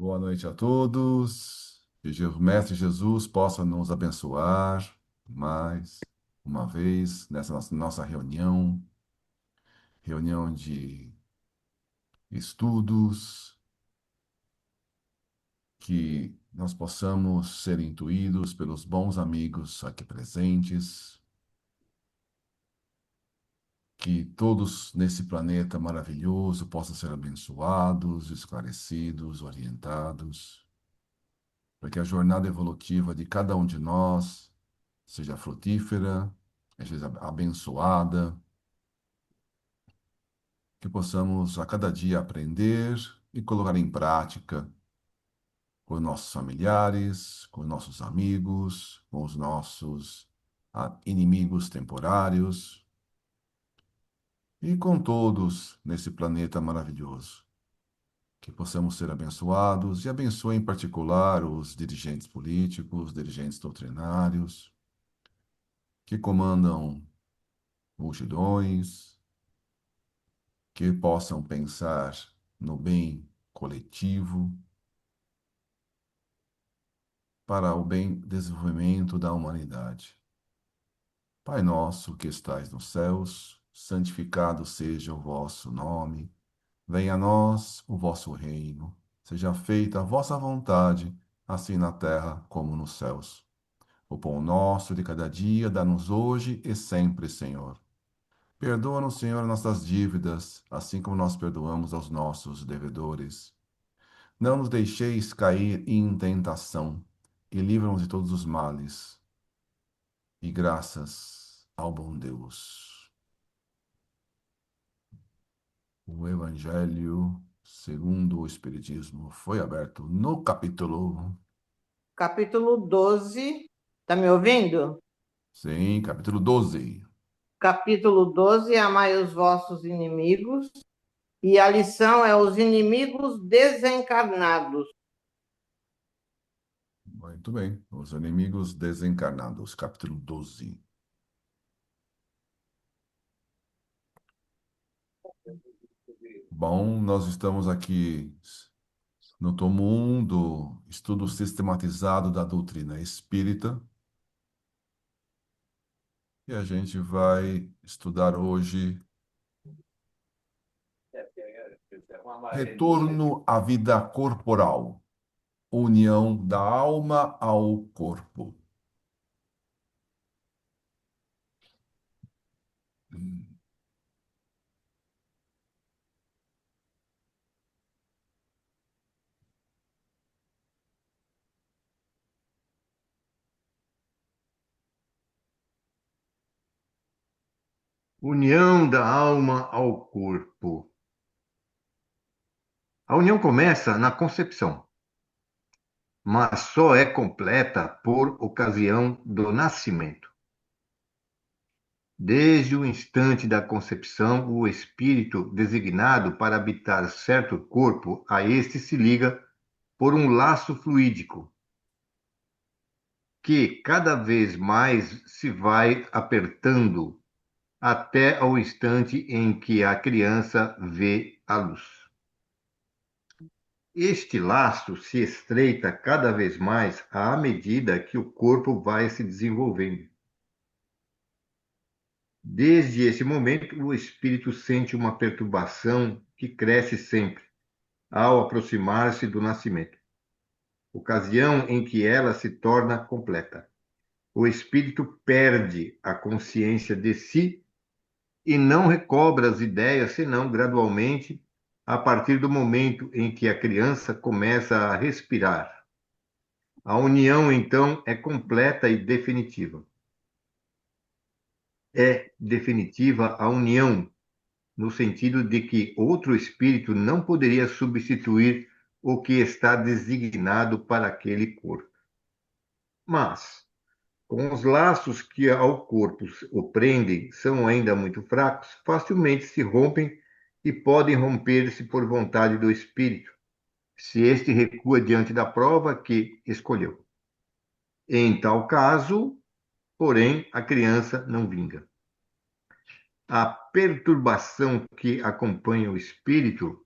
Boa noite a todos. Que o Mestre Jesus possa nos abençoar mais uma vez nessa nossa reunião de estudos, que nós possamos ser intuídos pelos bons amigos aqui presentes, que todos nesse planeta maravilhoso possam ser abençoados, esclarecidos, orientados, para que a jornada evolutiva de cada um de nós seja frutífera, seja abençoada, que possamos a cada dia aprender e colocar em prática com os nossos familiares, com os nossos amigos, com os nossos inimigos temporários e com todos nesse planeta maravilhoso. Que possamos ser abençoados e abençoe em particular os dirigentes políticos, dirigentes doutrinários, que comandam multidões, que possam pensar no bem coletivo, para o bem desenvolvimento da humanidade. Pai nosso que estais nos céus, santificado seja o vosso nome. Venha a nós o vosso reino. Seja feita a vossa vontade, assim na terra como nos céus. O pão nosso de cada dia dá-nos hoje e sempre, Senhor. Perdoa-nos, Senhor, nossas dívidas, assim como nós perdoamos aos nossos devedores. Não nos deixeis cair em tentação, e livra-nos de todos os males. E graças ao bom Deus. O Evangelho segundo o Espiritismo foi aberto no capítulo, Capítulo 12. Tá me ouvindo? sim, capítulo 12. Capítulo 12. Amai os vossos inimigos. E a lição é os inimigos desencarnados. Muito bem. Os inimigos desencarnados, capítulo 12. Bom, nós estamos aqui no tomo 1 do estudo sistematizado da doutrina espírita e a gente vai estudar hoje retorno à vida corporal, união da alma ao corpo. União da alma ao corpo. A união começa na concepção, mas só é completa por ocasião do nascimento. Desde o instante da concepção, o espírito designado para habitar certo corpo, a este se liga por um laço fluídico, que cada vez mais se vai apertando até ao instante em que a criança vê a luz. Este laço se estreita cada vez mais à medida que o corpo vai se desenvolvendo. Desde esse momento, o espírito sente uma perturbação que cresce sempre ao aproximar-se do nascimento, ocasião em que ela se torna completa. O espírito perde a consciência de si e não recobra as ideias senão gradualmente a partir do momento em que a criança começa a respirar. A união, então, é completa e definitiva. É definitiva a união, no sentido de que outro espírito não poderia substituir o que está designado para aquele corpo. Mas, com os laços que ao corpo o prendem são ainda muito fracos, facilmente se rompem e podem romper-se por vontade do espírito, se este recua diante da prova que escolheu. Em tal caso, porém, a criança não vinga. A perturbação que acompanha o espírito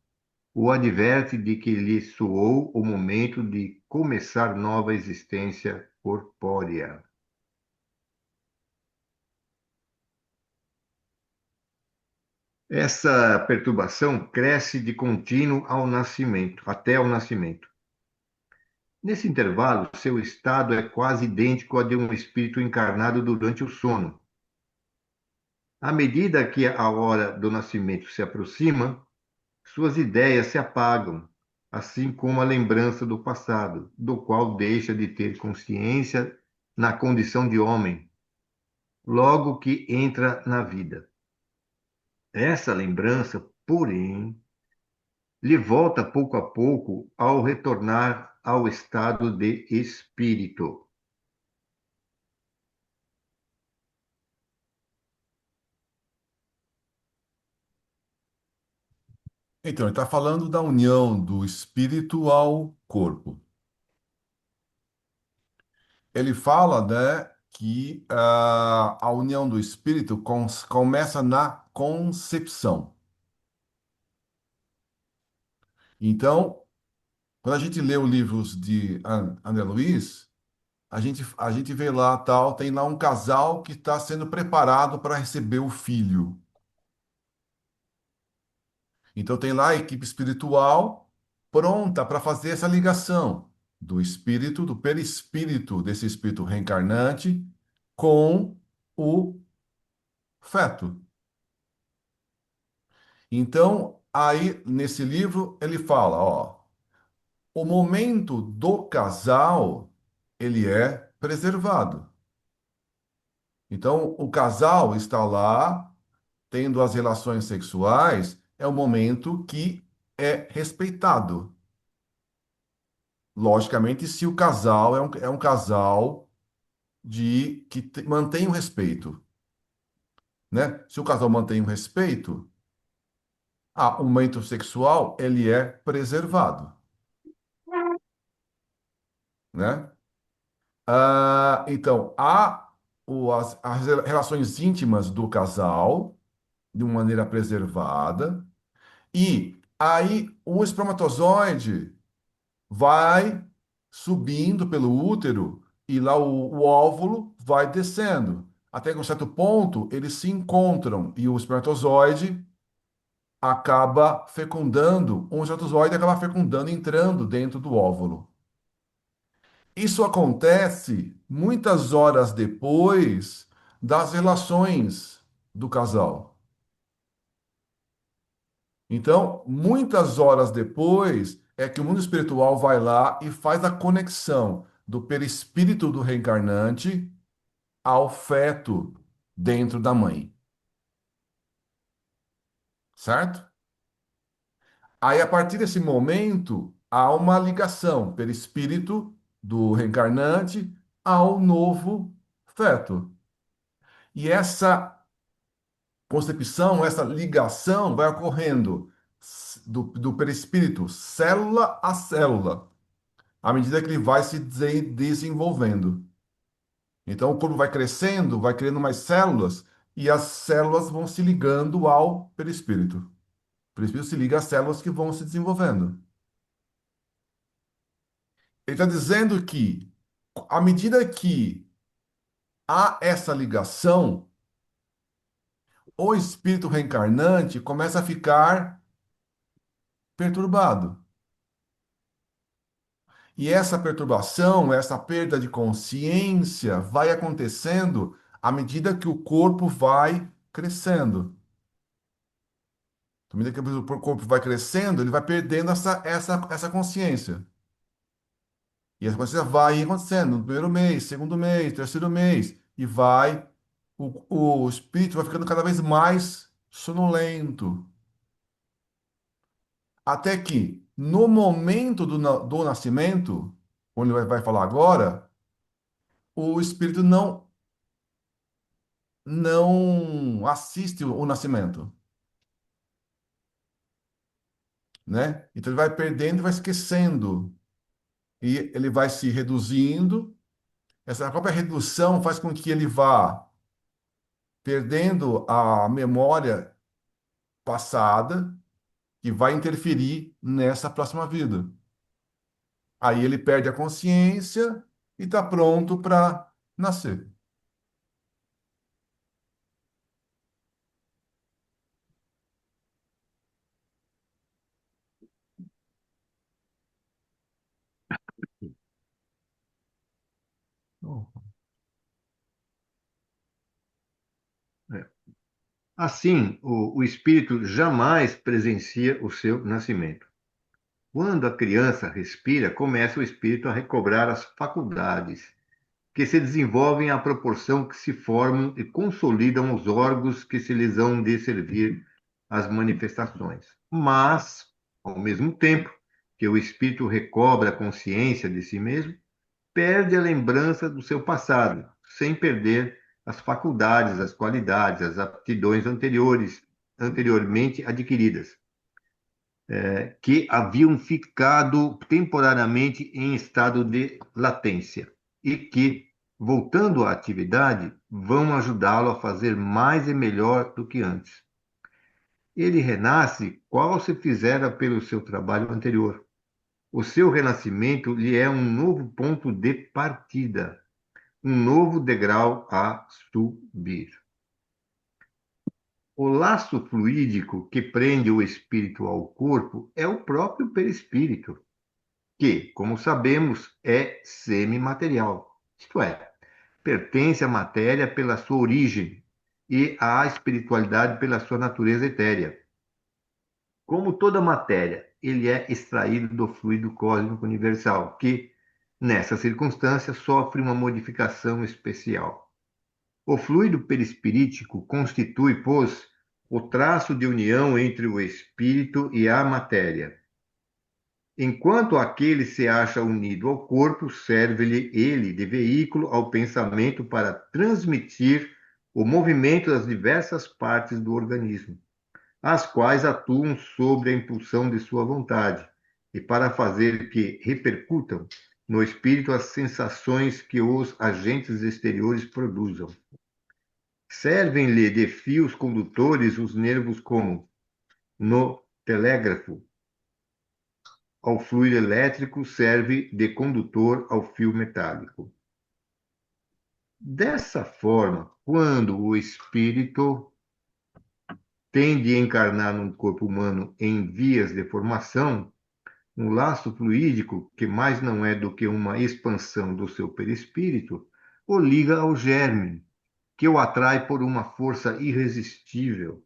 o adverte de que lhe soou o momento de começar nova existência corpórea. Essa perturbação cresce de contínuo ao nascimento, até ao nascimento. Nesse intervalo, seu estado é quase idêntico ao de um espírito encarnado durante o sono. À medida que a hora do nascimento se aproxima, suas ideias se apagam, assim como a lembrança do passado, do qual deixa de ter consciência na condição de homem, logo que entra na vida. Essa lembrança, porém, lhe volta pouco a pouco ao retornar ao estado de espírito. Então, ele está falando da união do espírito ao corpo. Ele fala, né, que a união do espírito começa na concepção. Então, quando a gente lê os livros de André Luiz, a gente vê lá, tal, tem lá um casal que está sendo preparado para receber o filho. Então tem lá a equipe espiritual pronta para fazer essa ligação do espírito, do perispírito, desse espírito reencarnante, com o feto. Então, aí nesse livro ele fala, ó, o momento do casal ele é preservado. Então, o casal está lá tendo as relações sexuais, é o momento que é respeitado. Logicamente, se o casal é um casal que mantém o respeito, né? Se o casal mantém o respeito, o momento sexual ele é preservado, né? Então, há as relações íntimas do casal de uma maneira preservada e aí o espermatozoide vai subindo pelo útero e lá o óvulo vai descendo. Até que um certo ponto eles se encontram e o espermatozoide acaba fecundando, um espermatozoide acaba fecundando, entrando dentro do óvulo. Isso acontece muitas horas depois das relações do casal. Então, muitas horas depois é que o mundo espiritual vai lá e faz a conexão do perispírito do reencarnante ao feto dentro da mãe, certo? Aí, a partir desse momento, há uma ligação perispírito do reencarnante ao novo feto. E essa concepção, essa ligação vai ocorrendo do perispírito, célula a célula, à medida que ele vai se desenvolvendo. Então, o corpo vai crescendo, vai criando mais células, e as células vão se ligando ao perispírito. O perispírito se liga às células que vão se desenvolvendo. Ele está dizendo que, à medida que há essa ligação, o espírito reencarnante começa a ficar perturbado. E essa perturbação, essa perda de consciência vai acontecendo à medida que o corpo vai crescendo. À medida que o corpo vai crescendo, ele vai perdendo essa consciência. E essa consciência vai acontecendo no primeiro mês, segundo mês, terceiro mês, e vai, o espírito vai ficando cada vez mais sonolento. Até que, no momento do nascimento, onde ele vai falar agora, o espírito não assiste o nascimento, né? Então ele vai perdendo e vai esquecendo. E ele vai se reduzindo. Essa própria redução faz com que ele vá perdendo a memória passada que vai interferir nessa próxima vida. Aí ele perde a consciência e está pronto para nascer. Oh. É. Assim, o espírito jamais presencia o seu nascimento. Quando a criança respira, começa o espírito a recobrar as faculdades, que se desenvolvem à proporção que se formam e consolidam os órgãos que se lhes hão de servir às manifestações. Mas, ao mesmo tempo que o espírito recobra a consciência de si mesmo, perde a lembrança do seu passado, sem perder as faculdades, as qualidades, as aptidões anteriormente adquiridas, que haviam ficado temporariamente em estado de latência e que, voltando à atividade, vão ajudá-lo a fazer mais e melhor do que antes. Ele renasce qual se fizera pelo seu trabalho anterior. O seu renascimento lhe é um novo ponto de partida, um novo degrau a subir. O laço fluídico que prende o espírito ao corpo é o próprio perispírito, que, como sabemos, é semimaterial, isto é, pertence à matéria pela sua origem e à espiritualidade pela sua natureza etérea. Como toda matéria, ele é extraído do fluido cósmico universal, que, nessa circunstância, sofre uma modificação especial. O fluido perispirítico constitui, pois, o traço de união entre o espírito e a matéria. Enquanto aquele se acha unido ao corpo, serve-lhe ele de veículo ao pensamento para transmitir o movimento das diversas partes do organismo, as quais atuam sobre a impulsão de sua vontade, e para fazer que repercutam no espírito as sensações que os agentes exteriores produzam. Servem-lhe de fios condutores os nervos como, no telégrafo, ao fluido elétrico serve de condutor ao fio metálico. Dessa forma, quando o espírito tende a encarnar num corpo humano em vias de formação, um laço fluídico, que mais não é do que uma expansão do seu perispírito, o liga ao germe, que o atrai por uma força irresistível,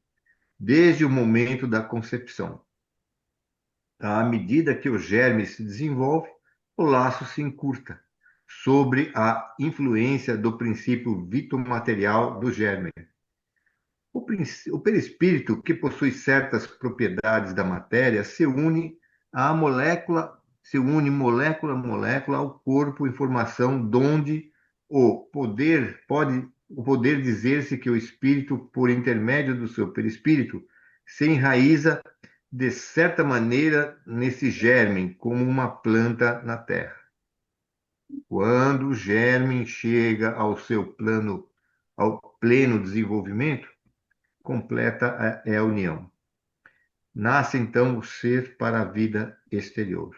desde o momento da concepção. À medida que o germe se desenvolve, o laço se encurta, sobre a influência do princípio vitomaterial do germe. O perispírito, que possui certas propriedades da matéria, se une molécula a molécula ao corpo em formação, donde o poder dizer-se que o espírito, por intermédio do seu perispírito, se enraiza de certa maneira nesse germe, como uma planta na terra. Quando o germe chega ao pleno desenvolvimento, completa é a união. Nasce então o ser para a vida exterior.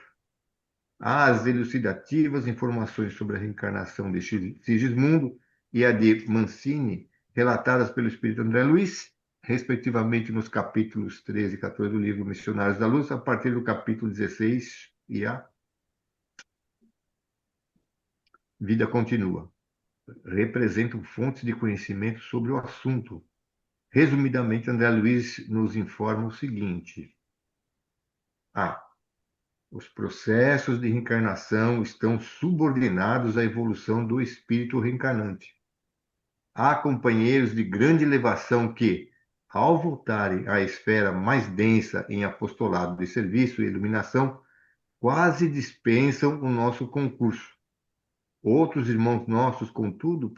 As elucidativas informações sobre a reencarnação de Sigismundo e a de Mancini, relatadas pelo espírito André Luiz, respectivamente nos capítulos 13 e 14 do livro Missionários da Luz, a partir do capítulo 16 e a Vida Continua, representam fontes de conhecimento sobre o assunto. Resumidamente, André Luiz nos informa o seguinte: A. Os processos de reencarnação estão subordinados à evolução do espírito reencarnante. Há companheiros de grande elevação que, ao voltarem à esfera mais densa em apostolado de serviço e iluminação, quase dispensam o nosso concurso. Outros irmãos nossos, contudo,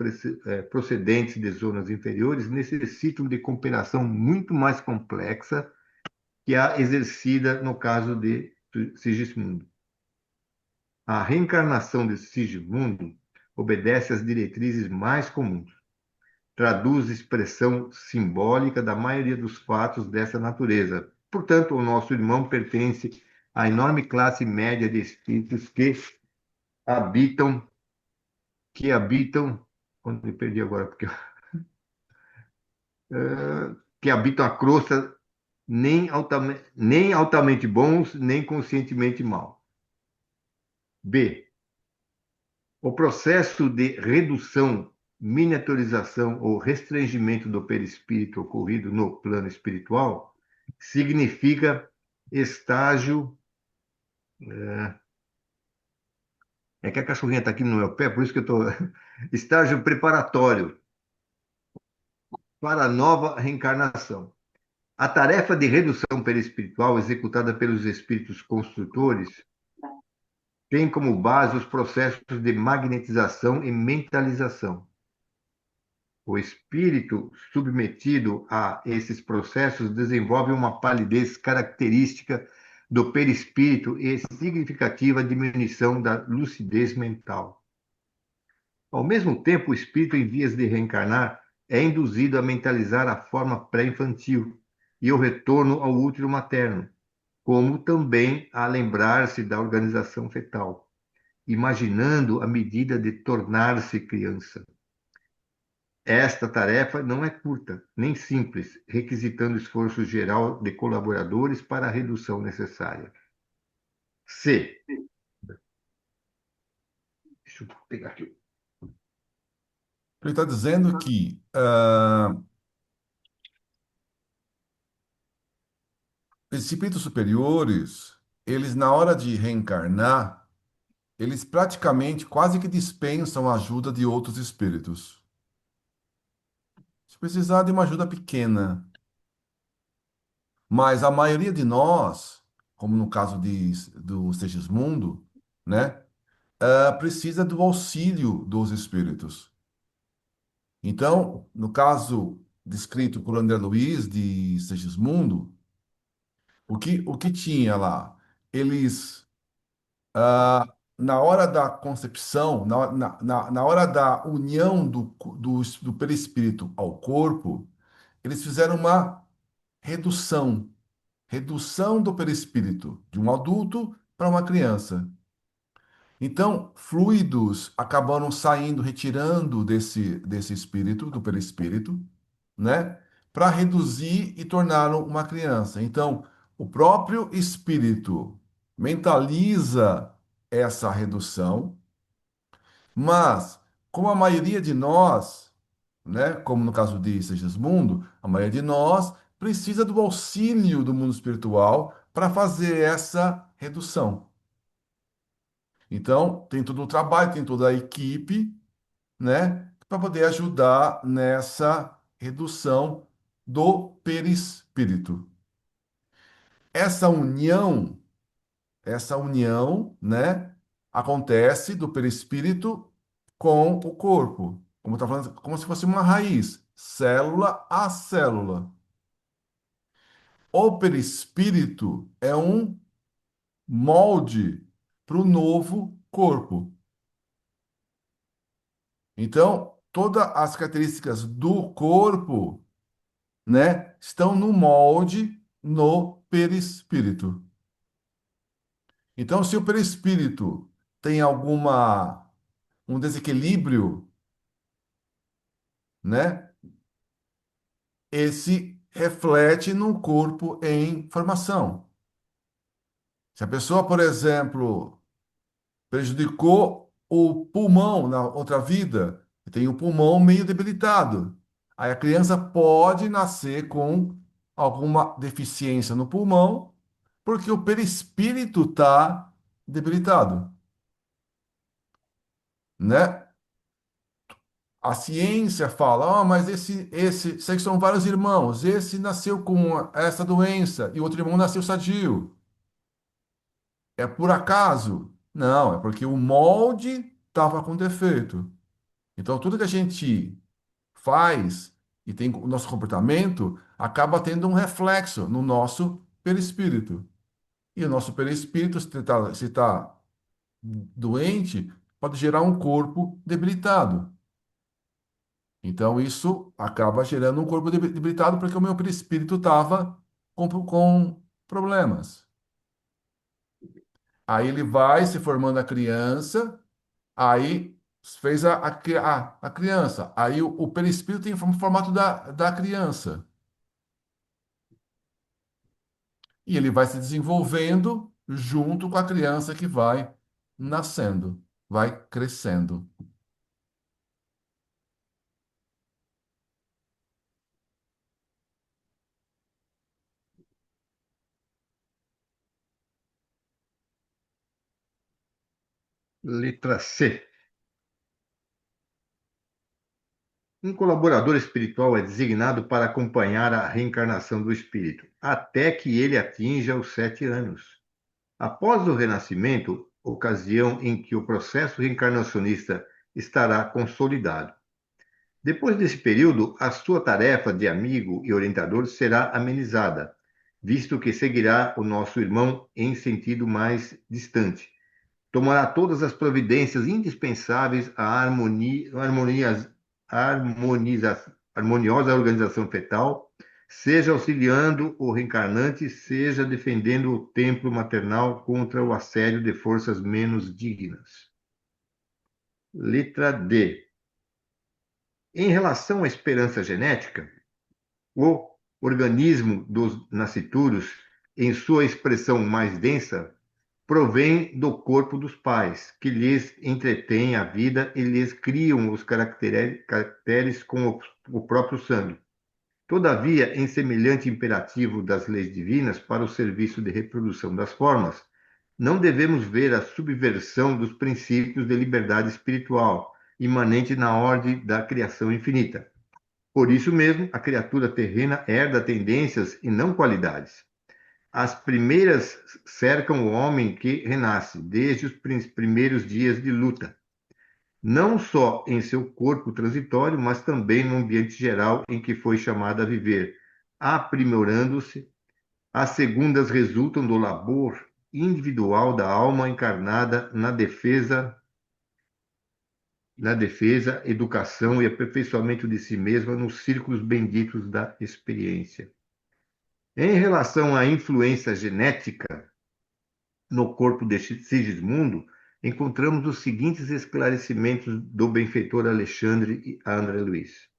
procedentes de zonas inferiores, necessitam de cooperação muito mais complexa que a exercida no caso de Sigismundo. A reencarnação de Sigismundo obedece às diretrizes mais comuns. Traduz expressão simbólica da maioria dos fatos dessa natureza, Portanto, o nosso irmão pertence à enorme classe média de espíritos habitam, habitam, onde eu perdi agora, porque que habitam a crosta nem altamente bons, nem conscientemente maus. B. O processo de redução, miniaturização ou restringimento do perispírito ocorrido no plano espiritual significa estágio. É que a cachorrinha está aqui no meu pé, por isso que eu estou. Estágio preparatório para a nova reencarnação. A tarefa de redução perispiritual executada pelos espíritos construtores tem como base os processos de magnetização e mentalização. O espírito submetido a esses processos desenvolve uma palidez característica do perispírito e significativa diminuição da lucidez mental. Ao mesmo tempo, o espírito em vias de reencarnar é induzido a mentalizar a forma pré-infantil e o retorno ao útero materno, como também a lembrar-se da organização fetal, imaginando a medida de tornar-se criança. Esta tarefa não é curta, nem simples, requisitando esforço geral de colaboradores para a redução necessária. C. Deixa eu pegar aqui. Ele está dizendo que espíritos superiores, eles, na hora de reencarnar, eles praticamente quase que dispensam a ajuda de outros espíritos. Se precisar de uma ajuda pequena. Mas a maioria de nós, como no caso do Segismundo, né, precisa do auxílio dos espíritos. Então, no caso descrito por André Luiz de Segismundo, o que tinha lá? Eles, na hora da concepção, na hora da união do perispírito ao corpo, eles fizeram uma redução do perispírito de um adulto para uma criança. Então, fluidos acabaram saindo, retirando desse espírito, do perispírito, né? Para reduzir e torná-lo uma criança. Então, o próprio espírito mentaliza essa redução, mas, como a maioria de nós, né, como no caso de Segismundo, a maioria de nós precisa do auxílio do mundo espiritual para fazer essa redução. Então, tem todo o trabalho, tem toda a equipe, né, para poder ajudar nessa redução do perispírito. Essa união, né, acontece do perispírito com o corpo, como está falando, como se fosse uma raiz, célula a célula. O perispírito é um molde para o novo corpo. Então, todas as características do corpo, né, estão no molde no perispírito. Então, se o perispírito tem um desequilíbrio, né, esse reflete no corpo em formação. Se a pessoa, por exemplo, prejudicou o pulmão na outra vida, tem o pulmão meio debilitado. Aí a criança pode nascer com alguma deficiência no pulmão, porque o perispírito está debilitado, né? A ciência fala, mas sei que são vários irmãos, esse nasceu com essa doença e o outro irmão nasceu sadio. É por acaso? Não, é porque o molde estava com defeito. Então, tudo que a gente faz e tem o nosso comportamento acaba tendo um reflexo no nosso perispírito. E o nosso perispírito, se tá doente, pode gerar um corpo debilitado. Então, isso acaba gerando um corpo debilitado porque o meu perispírito estava com problemas. Aí ele vai se formando a criança, aí fez a criança. Aí o perispírito tem o formato da criança. E ele vai se desenvolvendo junto com a criança que vai nascendo, vai crescendo. Letra C. Um colaborador espiritual é designado para acompanhar a reencarnação do espírito, até que ele atinja os 7 anos. Após o renascimento, ocasião em que o processo reencarnacionista estará consolidado. Depois desse período, a sua tarefa de amigo e orientador será amenizada, visto que seguirá o nosso irmão em sentido mais distante. Tomará todas as providências indispensáveis à harmoniosa organização fetal, seja auxiliando o reencarnante, seja defendendo o templo maternal contra o assédio de forças menos dignas. Letra D. Em relação à esperança genética, o organismo dos nascituros, em sua expressão mais densa, provém do corpo dos pais, que lhes entretêm a vida e lhes criam os caracteres com o próprio sangue. Todavia, em semelhante imperativo das leis divinas para o serviço de reprodução das formas, não devemos ver a subversão dos princípios de liberdade espiritual, imanente na ordem da criação infinita. Por isso mesmo, a criatura terrena herda tendências e não qualidades. As primeiras cercam o homem que renasce, desde os primeiros dias de luta, não só em seu corpo transitório, mas também no ambiente geral em que foi chamado a viver, aprimorando-se. As segundas resultam do labor individual da alma encarnada na defesa, educação e aperfeiçoamento de si mesma nos círculos benditos da experiência. Em relação à influência genética no corpo de Sigismundo, encontramos os seguintes esclarecimentos do benfeitor Alexandre e André Luiz.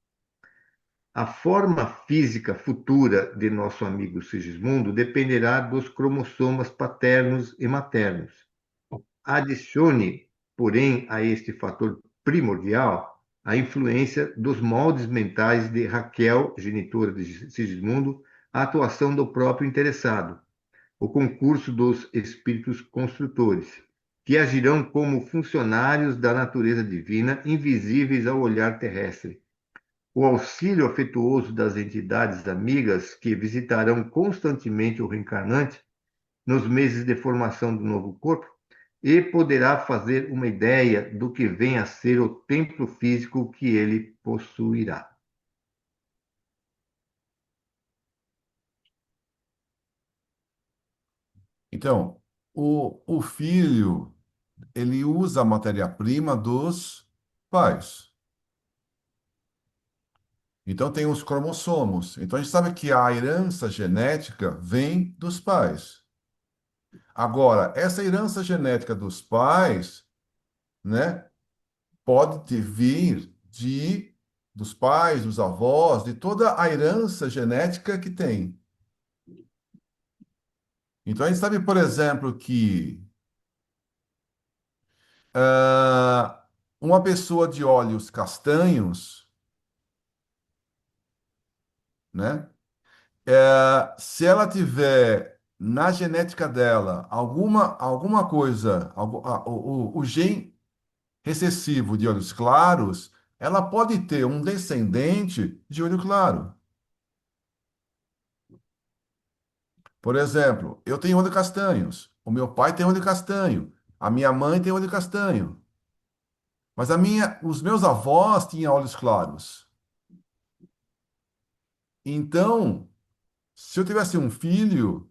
A forma física futura de nosso amigo Sigismundo dependerá dos cromossomas paternos e maternos. Adicione, porém, a este fator primordial a influência dos moldes mentais de Raquel, genitora de Sigismundo, a atuação do próprio interessado, o concurso dos espíritos construtores, que agirão como funcionários da natureza divina, invisíveis ao olhar terrestre. O auxílio afetuoso das entidades amigas que visitarão constantemente o reencarnante nos meses de formação do novo corpo e poderá fazer uma ideia do que vem a ser o templo físico que ele possuirá. Então, o filho, ele usa a matéria-prima dos pais. Então, tem os cromossomos. Então, a gente sabe que a herança genética vem dos pais. Agora, essa herança genética dos pais, né, pode vir dos pais, dos avós, de toda a herança genética que tem. Então, a gente sabe, por exemplo, que uma pessoa de olhos castanhos, né? Se ela tiver na genética dela alguma coisa, o gene recessivo de olhos claros, ela pode ter um descendente de olho claro. Por exemplo, eu tenho olho castanhos, o meu pai tem olho castanho, a minha mãe tem olho castanho, mas os meus avós tinham olhos claros. Então, se eu tivesse um filho,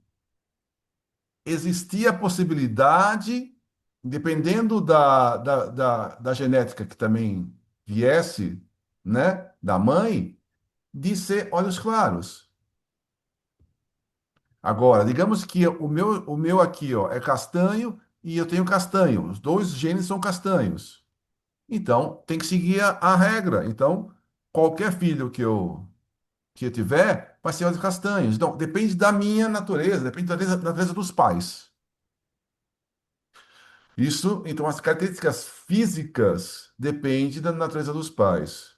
existia a possibilidade, dependendo da genética que também viesse, né, da mãe, de ser olhos claros. Agora, digamos que o meu aqui, ó, é castanho e eu tenho castanho. Os dois genes são castanhos. Então, tem que seguir a regra. Então, qualquer filho que eu tiver vai ser de castanhos. Então, depende da minha natureza, depende da natureza dos pais. Isso, então, as características físicas dependem da natureza dos pais.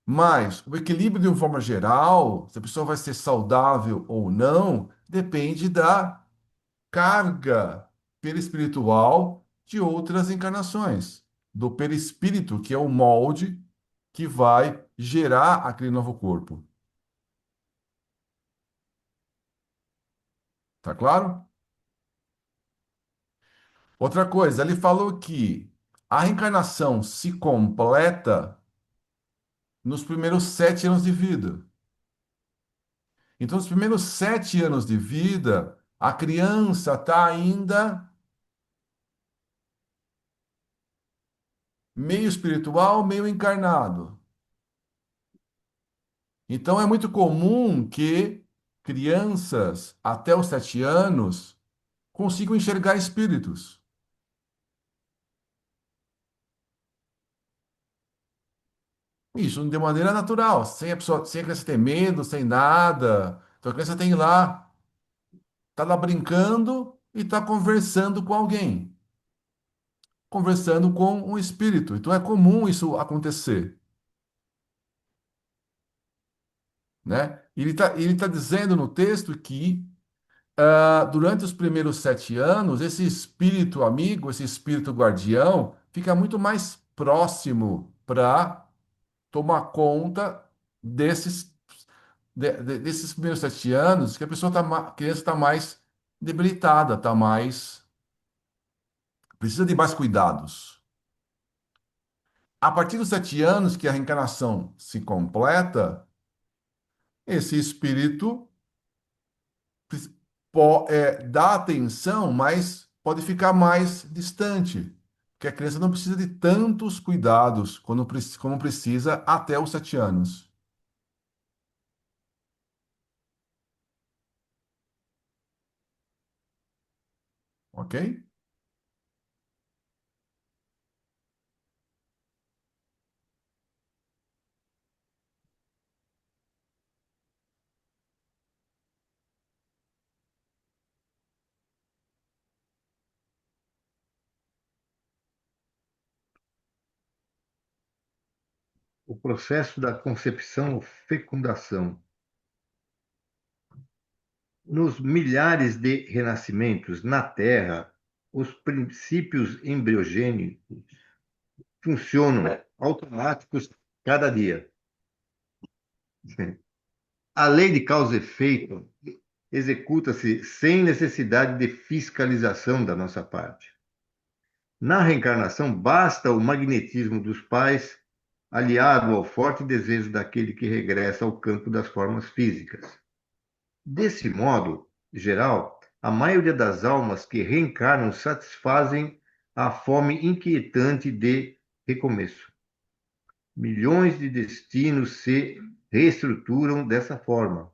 Mas o equilíbrio, de uma forma geral, se a pessoa vai ser saudável ou não, depende da carga perispiritual de outras encarnações, do perispírito, que é o molde que vai gerar aquele novo corpo. Tá claro? Outra coisa, ele falou que a reencarnação se completa nos primeiros 7 anos de vida. Então, nos primeiros 7 anos de vida, a criança está ainda meio espiritual, meio encarnado. Então, é muito comum que crianças até os 7 anos consigam enxergar espíritos. Isso de maneira natural, sem a criança ter medo, sem nada. Então, a criança tem lá, está lá brincando e está conversando com alguém, conversando com um espírito. Então, é comum isso acontecer, né? Ele tá dizendo no texto que durante os primeiros 7 anos, esse espírito amigo, esse espírito guardião, fica muito mais próximo para tomar conta desses primeiros 7 anos, que a criança está mais debilitada, precisa de mais cuidados. A partir dos 7 anos que a reencarnação se completa, esse espírito dá atenção, mas pode ficar mais distante, porque a criança não precisa de tantos cuidados como precisa até os 7 anos, ok? O processo da concepção ou fecundação. Nos milhares de renascimentos na Terra, os princípios embriogênicos funcionam automáticos cada dia. A lei de causa e efeito executa-se sem necessidade de fiscalização da nossa parte. Na reencarnação, basta o magnetismo dos pais, aliado ao forte desejo daquele que regressa ao campo das formas físicas. Desse modo geral, a maioria das almas que reencarnam satisfazem a fome inquietante de recomeço. Milhões de destinos se reestruturam dessa forma,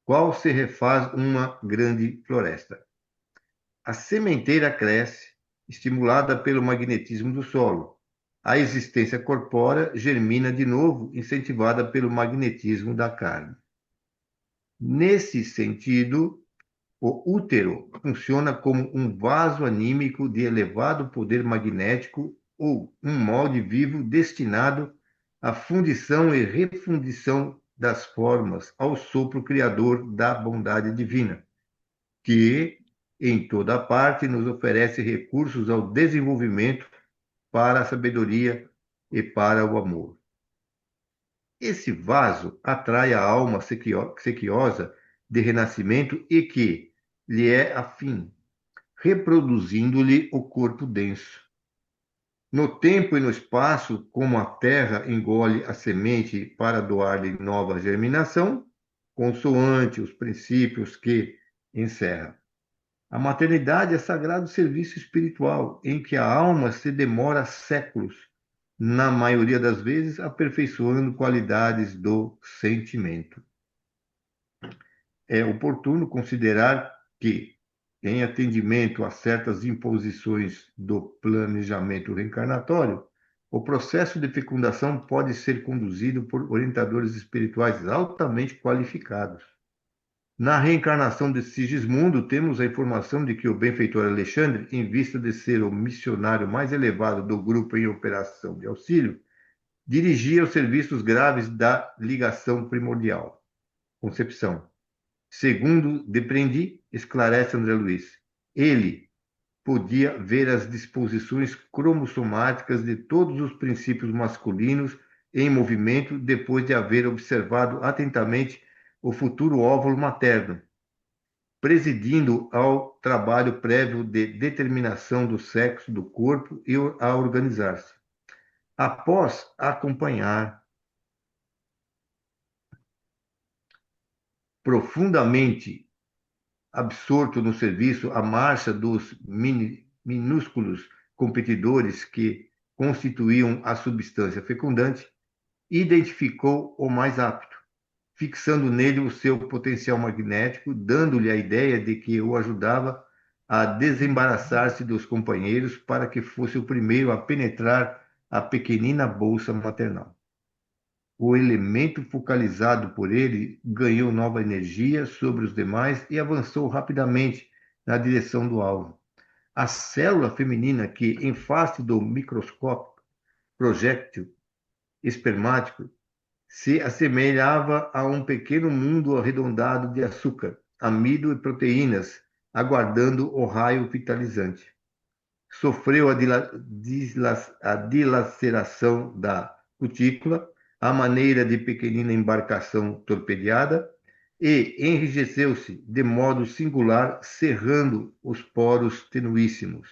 qual se refaz uma grande floresta. A sementeira cresce, estimulada pelo magnetismo do solo. A existência corpórea germina de novo, incentivada pelo magnetismo da carne. Nesse sentido, o útero funciona como um vaso anímico de elevado poder magnético ou um molde vivo destinado à fundição e refundição das formas ao sopro criador da bondade divina, que em toda parte nos oferece recursos ao desenvolvimento para a sabedoria e para o amor. Esse vaso atrai a alma sequiosa de renascimento e que lhe é afim, reproduzindo-lhe o corpo denso. No tempo e no espaço, como a terra engole a semente para doar-lhe nova germinação, consoante os princípios que encerra. A maternidade é sagrado serviço espiritual, em que a alma se demora séculos, na maioria das vezes aperfeiçoando qualidades do sentimento. é oportuno considerar que, em atendimento a certas imposições do planejamento reencarnatório, o processo de fecundação pode ser conduzido por orientadores espirituais altamente qualificados. Na reencarnação de Sigismundo, temos a informação de que o benfeitor Alexandre, em vista de ser o missionário mais elevado do grupo em operação de auxílio, dirigia os serviços graves da ligação primordial, concepção. Segundo depreendi, esclarece André Luiz, ele podia ver as disposições cromossomáticas de todos os princípios masculinos em movimento depois de haver observado atentamente o futuro óvulo materno, presidindo ao trabalho prévio de determinação do sexo do corpo e a organizar-se. Após acompanhar profundamente absorto no serviço a marcha dos minúsculos competidores que constituíam a substância fecundante, identificou o mais apto, fixando nele o seu potencial magnético, dando-lhe a ideia de que o ajudava a desembaraçar-se dos companheiros para que fosse o primeiro a penetrar a pequenina bolsa maternal. O elemento focalizado por ele ganhou nova energia sobre os demais e avançou rapidamente na direção do alvo. A célula feminina que, em face do microscópio projétil espermático, se assemelhava a um pequeno mundo arredondado de açúcar, amido e proteínas, aguardando o raio vitalizante. Sofreu a dilaceração da cutícula, à maneira de pequenina embarcação torpedeada, e enrijeceu-se de modo singular, cerrando os poros tenuíssimos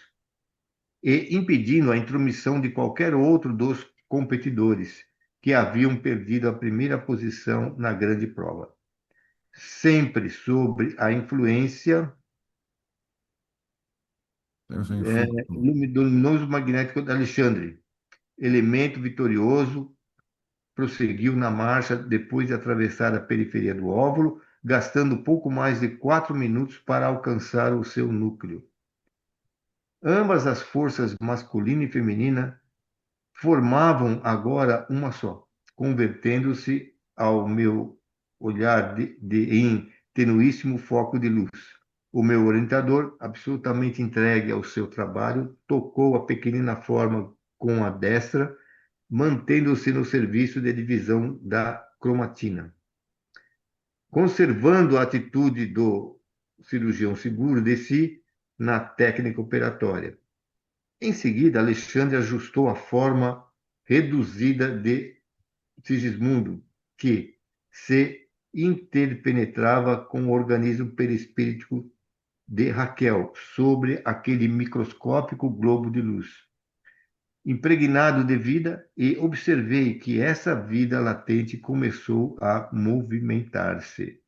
e impedindo a intromissão de qualquer outro dos competidores que haviam perdido a primeira posição na grande prova. Sempre sob a influência Temos um influxo. do luminoso magnético de Alexandre, elemento vitorioso, prosseguiu na marcha depois de atravessar a periferia do óvulo, gastando pouco mais de 4 minutos para alcançar o seu núcleo. Ambas as forças masculina e feminina formavam agora uma só, convertendo-se ao meu olhar em tenuíssimo foco de luz. O meu orientador, absolutamente entregue ao seu trabalho, tocou a pequenina forma com a destra, mantendo-se no serviço de divisão da cromatina. Conservando a atitude do cirurgião seguro de si na técnica operatória. Em seguida, Alexandre ajustou a forma reduzida de Sigismundo, que se interpenetrava com o organismo perispíritico de Raquel sobre aquele microscópico globo de luz, impregnado de vida, e observei que essa vida latente começou a movimentar-se.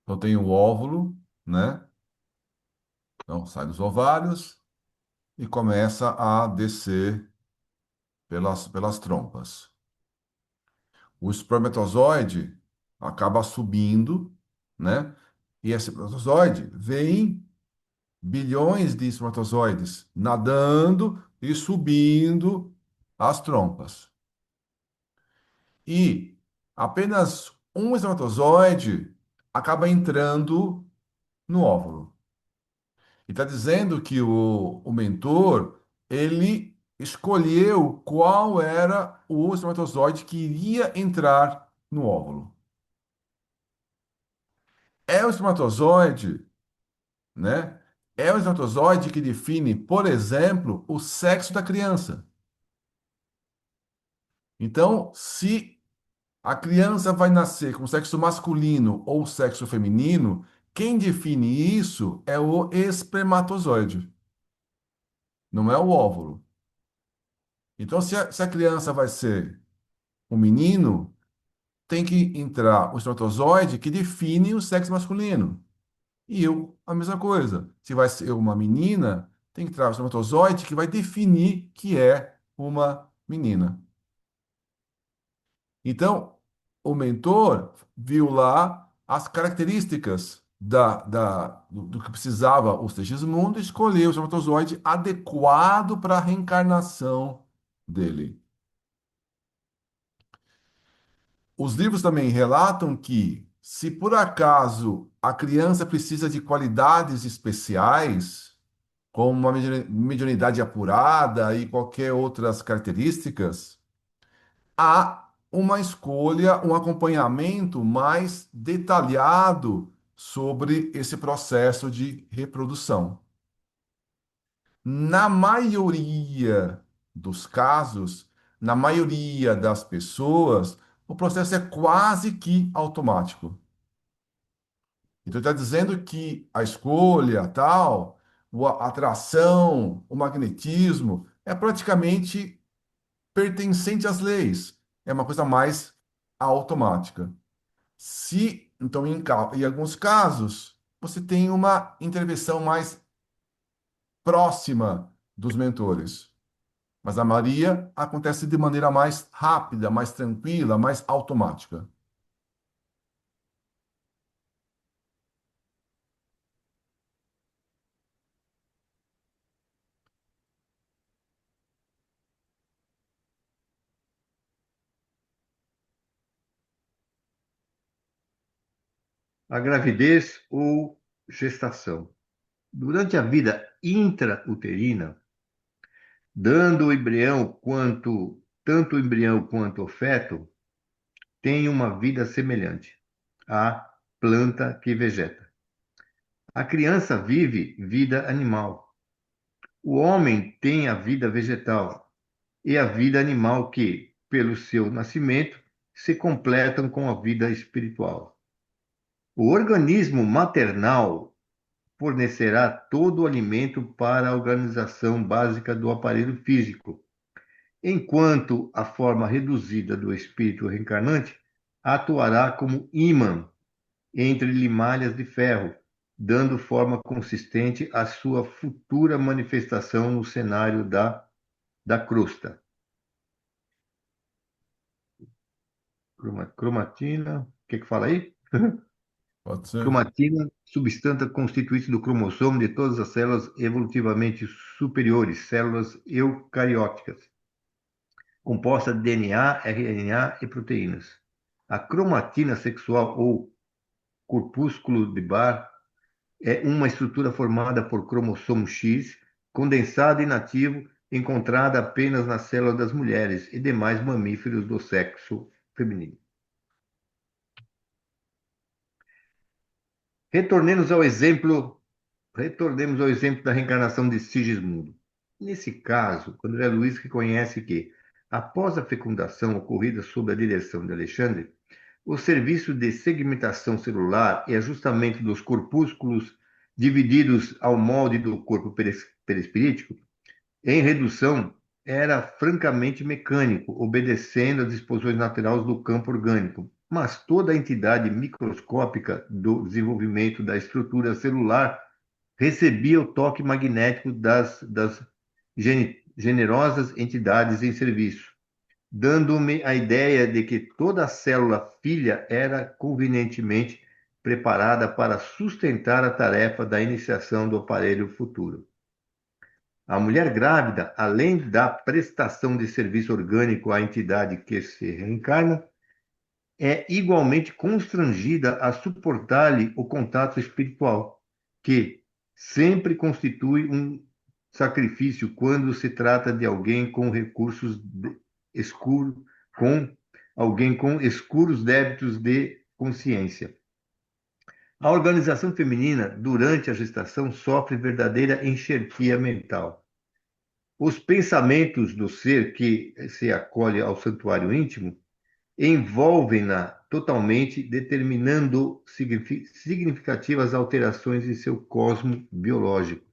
Então tem o óvulo, né? Então sai dos ovários e começa a descer pelas trompas. O espermatozoide acaba subindo, né? E esse espermatozoide vem bilhões de espermatozoides nadando e subindo as trompas. E apenas um espermatozoide acaba entrando no óvulo. E está dizendo que o mentor, ele escolheu qual era o espermatozoide que iria entrar no óvulo. É o espermatozoide, né? É o espermatozoide que define, por exemplo, o sexo da criança. Então, se a criança vai nascer com sexo masculino ou sexo feminino, quem define isso é o espermatozoide, não é o óvulo. Então, se a criança vai ser um menino, tem que entrar o espermatozoide que define o sexo masculino. E eu, a mesma coisa. Se vai ser uma menina, tem que entrar o espermatozoide que vai definir que é uma menina. Então, o mentor viu lá as características do que precisava o Segismundo e escolheu o espermatozoide adequado para a reencarnação dele. Os livros também relatam que, se por acaso a criança precisa de qualidades especiais, como uma mediunidade apurada e qualquer outras características, há uma escolha, um acompanhamento mais detalhado sobre esse processo de reprodução. Na maioria dos casos, na maioria das pessoas, o processo é quase que automático. Então, está dizendo que a escolha, tal, a atração, o magnetismo, é praticamente pertencente às leis. É uma coisa mais automática. Se, então, em alguns casos, você tem uma intervenção mais próxima dos mentores. Mas a maioria acontece de maneira mais rápida, mais tranquila, mais automática. A gravidez ou gestação. Durante a vida intrauterina, dando o embrião tanto o embrião quanto o feto têm uma vida semelhante à planta que vegeta. A criança vive vida animal. O homem tem a vida vegetal e a vida animal que, pelo seu nascimento, se completam com a vida espiritual. O organismo maternal fornecerá todo o alimento para a organização básica do aparelho físico, enquanto a forma reduzida do espírito reencarnante atuará como ímã entre limalhas de ferro, dando forma consistente à sua futura manifestação no cenário da crosta. Cromatina, o que fala aí? Pode ser? Cromatina, substância constituinte do cromossomo de todas as células evolutivamente superiores, células eucarióticas, composta de DNA, RNA e proteínas. A cromatina sexual ou corpúsculo de Barr é uma estrutura formada por cromossomo X, condensado e inativo, encontrada apenas nas células das mulheres e demais mamíferos do sexo feminino. Retornemos ao exemplo, retornemos ao exemplo da reencarnação de Sigismundo. Nesse caso, André Luiz reconhece que, após a fecundação ocorrida sob a direção de Alexandre, o serviço de segmentação celular e ajustamento dos corpúsculos divididos ao molde do corpo perispirítico, em redução, era francamente mecânico, obedecendo às disposições naturais do campo orgânico. Mas toda a entidade microscópica do desenvolvimento da estrutura celular recebia o toque magnético das generosas entidades em serviço, dando-me a ideia de que toda célula filha era convenientemente preparada para sustentar a tarefa da iniciação do aparelho futuro. A mulher grávida, além da prestação de serviço orgânico à entidade que se reencarna, é igualmente constrangida a suportar-lhe o contato espiritual, que sempre constitui um sacrifício quando se trata de alguém com recursos escuros, com alguém com escuros débitos de consciência. A organização feminina, durante a gestação, sofre verdadeira enxertia mental. Os pensamentos do ser que se acolhe ao santuário íntimo envolvem-na totalmente, determinando significativas alterações em seu cosmo biológico.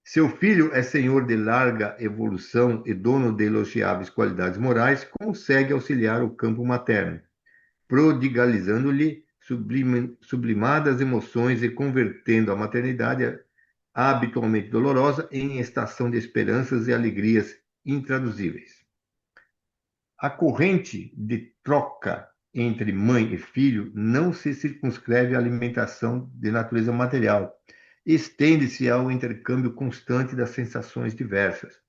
Seu filho é senhor de larga evolução e dono de elogiáveis qualidades morais, consegue auxiliar o campo materno, prodigalizando-lhe sublimadas emoções e convertendo a maternidade habitualmente dolorosa em estação de esperanças e alegrias intraduzíveis. A corrente de troca entre mãe e filho não se circunscreve à alimentação de natureza material, estende-se ao intercâmbio constante das sensações diversas.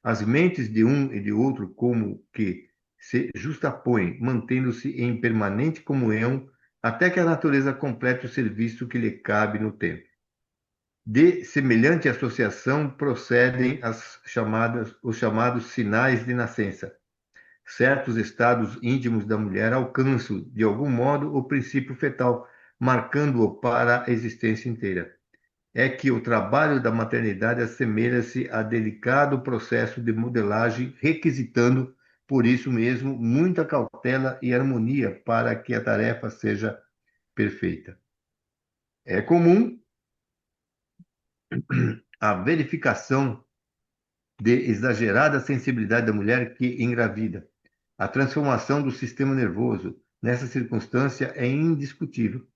As mentes de um e de outro como que se justapõem, mantendo-se em permanente comunhão até que a natureza complete o serviço que lhe cabe no tempo. De semelhante associação procedem os chamados sinais de nascença. Certos estados íntimos da mulher alcançam, de algum modo, o princípio fetal, marcando-o para a existência inteira. É que o trabalho da maternidade assemelha-se a delicado processo de modelagem, requisitando, por isso mesmo, muita cautela e harmonia para que a tarefa seja perfeita. É comum a verificação de exagerada sensibilidade da mulher que engravida. A transformação do sistema nervoso nessa circunstância é indiscutível.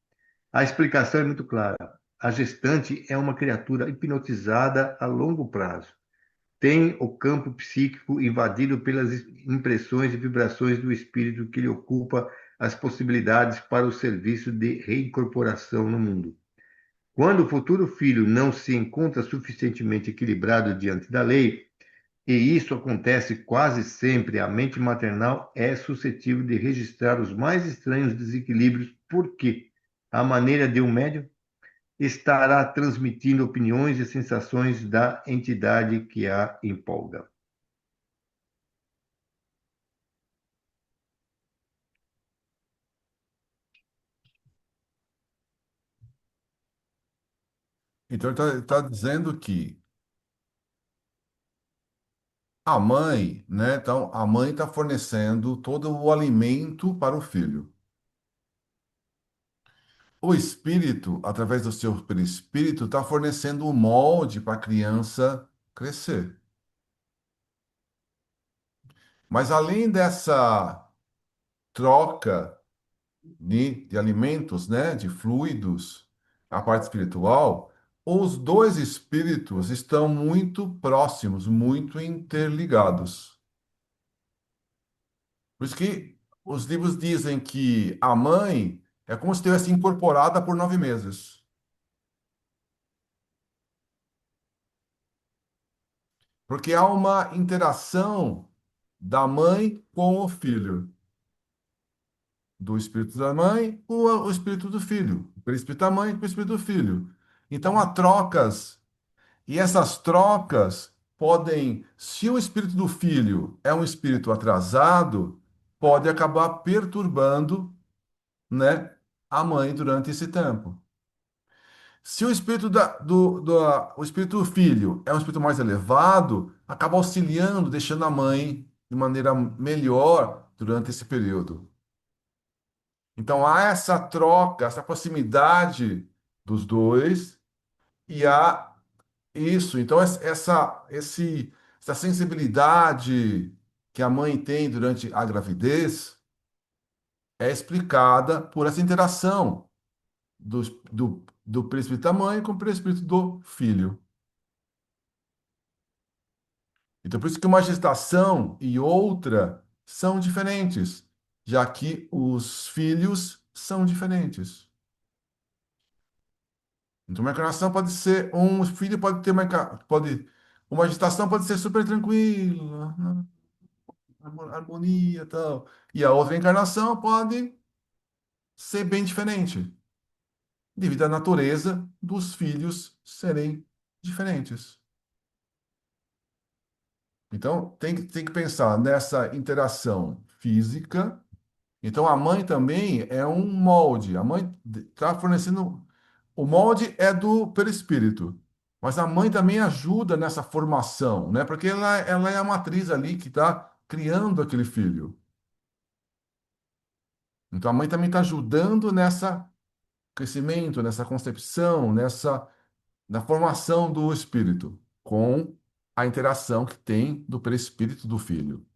A explicação é muito clara. A gestante é uma criatura hipnotizada a longo prazo. Tem o campo psíquico invadido pelas impressões e vibrações do espírito que lhe ocupa as possibilidades para o serviço de reincorporação no mundo. Quando o futuro filho não se encontra suficientemente equilibrado diante da lei, e isso acontece quase sempre, a mente maternal é suscetível de registrar os mais estranhos desequilíbrios, porque, à maneira de um médium, estará transmitindo opiniões e sensações da entidade que a empolga. Então ele está dizendo que a mãe, né? Então a mãe está fornecendo todo o alimento para o filho. O espírito, através do seu perispírito, está fornecendo o molde para a criança crescer. Mas além dessa troca de alimentos, né, de fluidos, a parte espiritual, os dois espíritos estão muito próximos, muito interligados. Por isso que os livros dizem que a mãe é como se estivesse incorporada por 9 meses. Porque há uma interação da mãe com o filho, do espírito da mãe com o espírito do filho, o espírito da mãe com o espírito do filho. Então há trocas, e essas trocas podem, se o espírito do filho é um espírito atrasado, pode acabar perturbando, né, a mãe durante esse tempo. Se o espírito o espírito do filho é um espírito mais elevado, acaba auxiliando, deixando a mãe de maneira melhor durante esse período. Então há essa troca, essa proximidade dos dois e há isso. Então essa sensibilidade que a mãe tem durante a gravidez é explicada por essa interação do, do perispírito da mãe com o perispírito do filho. Então, por isso que uma gestação e outra são diferentes, já que os filhos são diferentes. Então, uma encarnação pode ser, um filho pode ter uma gestação pode ser super tranquila, né? Harmonia e tal. E a outra encarnação pode ser bem diferente, devido à natureza dos filhos serem diferentes. Então, tem que pensar nessa interação física. Então, a mãe também é um molde. A mãe está fornecendo. O molde é do perispírito. Mas a mãe também ajuda nessa formação, né? Porque ela é a matriz ali que está criando aquele filho. Então, a mãe também está ajudando nessa crescimento, nessa concepção, na formação do espírito, com a interação que tem do perispírito do filho.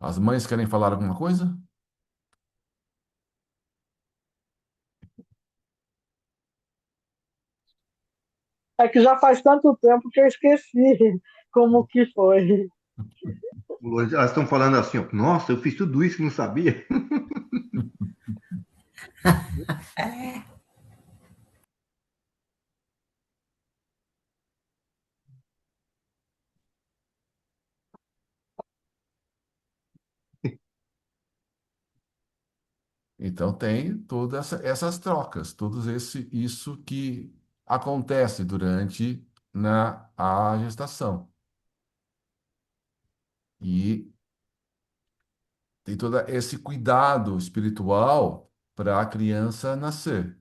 As mães querem falar alguma coisa? É que já faz tanto tempo que eu esqueci como que foi. Elas estão falando assim, ó, nossa, eu fiz tudo isso e não sabia. Então tem todas essas trocas, isso que acontece durante a gestação. E tem todo esse cuidado espiritual para a criança nascer.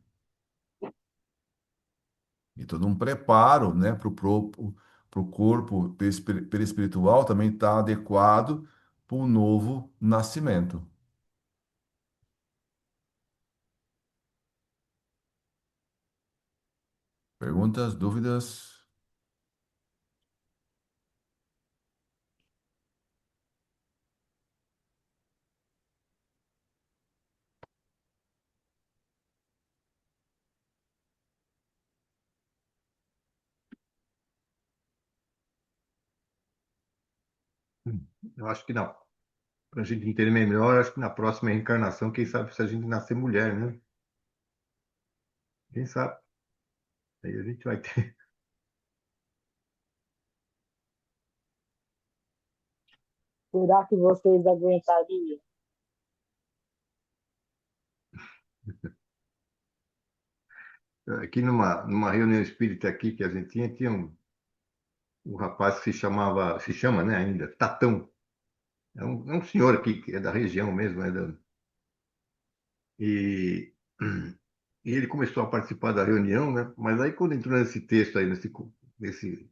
E todo um preparo, né, para o corpo perispiritual também está adequado para o novo nascimento. Perguntas, dúvidas? Eu acho que não. Para a gente entender melhor, acho que na próxima reencarnação, quem sabe se a gente nascer mulher, né? Quem sabe? Aí a gente vai ter. Será que vocês aguentariam? Aqui numa reunião espírita aqui que a gente tinha um rapaz que se chama, né, ainda, Tatão. É um senhor aqui que é da região mesmo, e, e ele começou a participar da reunião, né? Mas aí quando entrou nesse texto aí, nesse,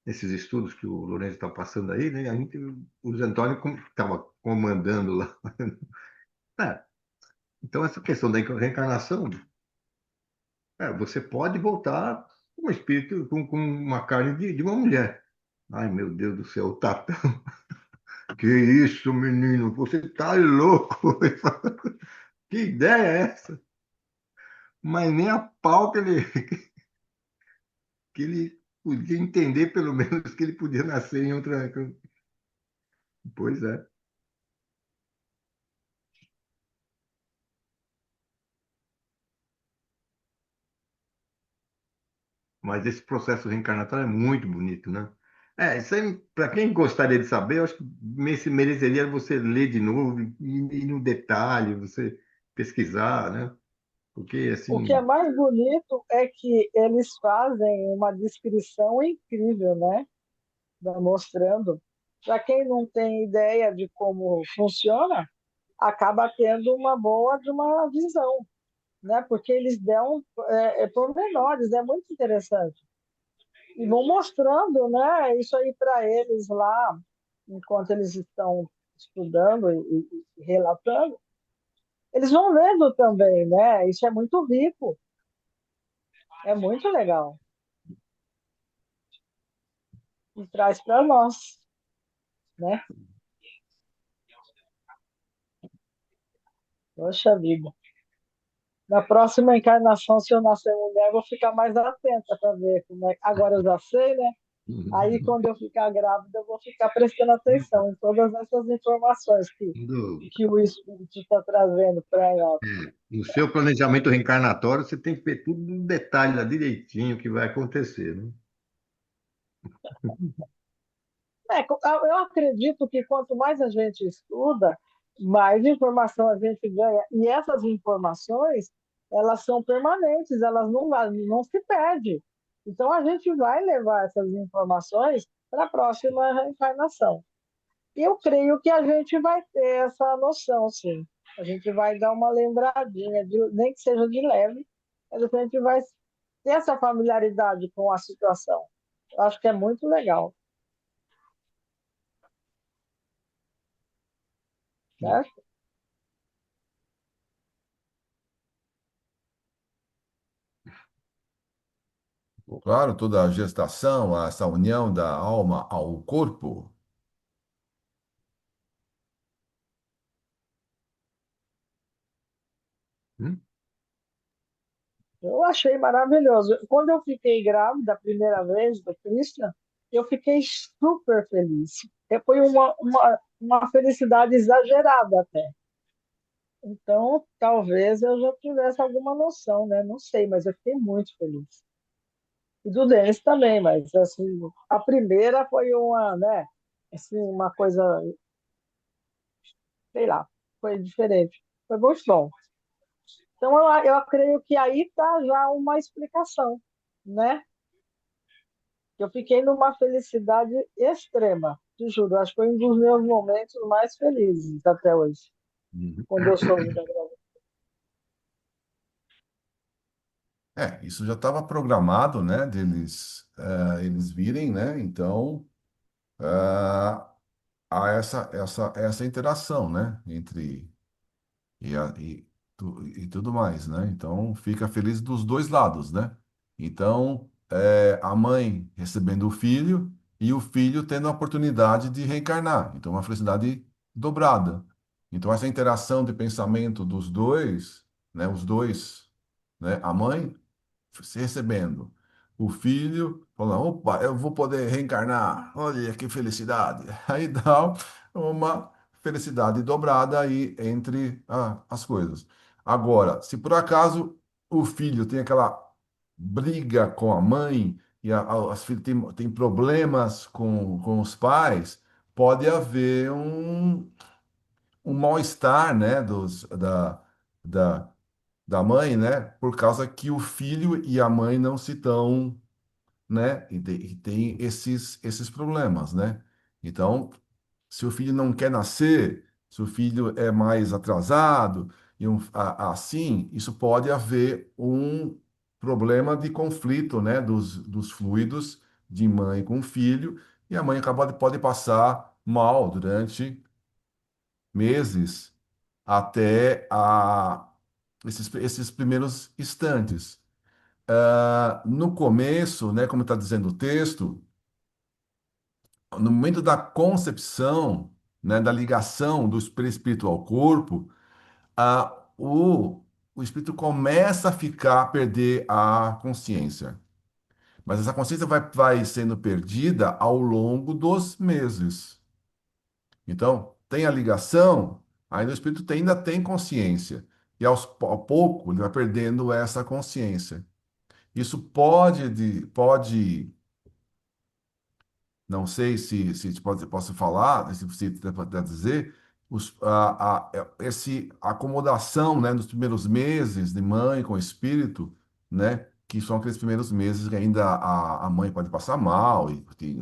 nesses estudos que o Lourenço está passando aí, né? O Zé Antônio estava comandando lá. É, então essa questão da reencarnação, você pode voltar com um espírito, com uma carne de uma mulher. Ai, meu Deus do céu, Tatão. Que isso, menino? Você tá louco? Que ideia é essa? Mas nem a pau que ele podia entender, pelo menos, que ele podia nascer em outra. Pois é. Mas esse processo reencarnatório é muito bonito, né? Isso aí, para quem gostaria de saber, eu acho que mereceria você ler de novo e no detalhe, você pesquisar, né? Porque, O que é assim, mais bonito é que eles fazem uma descrição incrível, né? Mostrando. Para quem não tem ideia de como funciona, acaba tendo uma boa de uma visão, né? Porque eles dão pormenores, é muito interessante. E vão mostrando, né? Isso aí para eles lá, enquanto eles estão estudando e relatando, eles vão vendo também, né? Isso é muito rico, é muito legal. E traz para nós, né? Poxa vida. Na próxima encarnação, se eu nascer mulher, eu vou ficar mais atenta para ver como é. Agora eu já sei, né? Aí, quando eu ficar grávida, eu vou ficar prestando atenção em todas essas informações quando- que o Espírito está trazendo para nós. no seu planejamento reencarnatório, você tem que ver tudo no detalhe lá direitinho o que vai acontecer, né? Eu acredito que quanto mais a gente estuda, mais informação a gente ganha. E essas informações, elas são permanentes, elas não se perdem. Então, a gente vai levar essas informações para a próxima reencarnação. Eu creio que a gente vai ter essa noção, sim. A gente vai dar uma lembradinha, nem que seja de leve, mas a gente vai ter essa familiaridade com a situação. Eu acho que é muito legal, certo? Claro, toda a gestação, essa união da alma ao corpo. Hum? Eu achei maravilhoso. Quando eu fiquei grávida a primeira vez do Christian, eu fiquei super feliz. Foi uma felicidade exagerada até. Então, talvez eu já tivesse alguma noção, né? Não sei, mas eu fiquei muito feliz. E do Denis também, mas assim, a primeira foi uma, né? Assim, uma coisa, sei lá, foi diferente. Foi muito bom. Então, eu creio que aí está já uma explicação, né? Eu fiquei numa felicidade extrema, te juro. Acho que foi um dos meus momentos mais felizes até hoje, Uhum. quando eu soube da gravidez. Isso já estava programado, né, eles virem, né? Então, há essa interação, né, entre e tudo mais, né? Então fica feliz dos dois lados, né? Então a mãe recebendo o filho e o filho tendo a oportunidade de reencarnar. Então uma felicidade dobrada. Então essa interação de pensamento dos dois, né? Os dois, né? A mãe se recebendo. O filho falando, opa, eu vou poder reencarnar. Olha que felicidade. Aí dá uma felicidade dobrada aí entre as coisas. Agora, se por acaso o filho tem aquela briga com a mãe e as filhas têm problemas com os pais, pode haver um mal-estar, né, da, da mãe, né? Por causa que o filho e a mãe não se dão, né? E tem esses problemas, né? Então, se o filho não quer nascer, se o filho é mais atrasado, assim, isso pode haver um problema de conflito, né? Dos fluidos de mãe com filho, e a mãe pode passar mal durante meses até esses primeiros instantes. No começo, né, como está dizendo o texto, no momento da concepção, né, da ligação do espírito ao corpo, ah, o espírito começa a perder a consciência. Mas essa consciência vai sendo perdida ao longo dos meses. Então, tem a ligação, ainda o espírito ainda tem consciência. E ao pouco ele vai perdendo essa consciência. Isso pode, não sei se posso falar, se pode dizer, esse acomodação, né, nos primeiros meses de mãe com espírito, né, que são aqueles primeiros meses que ainda a mãe pode passar mal e tem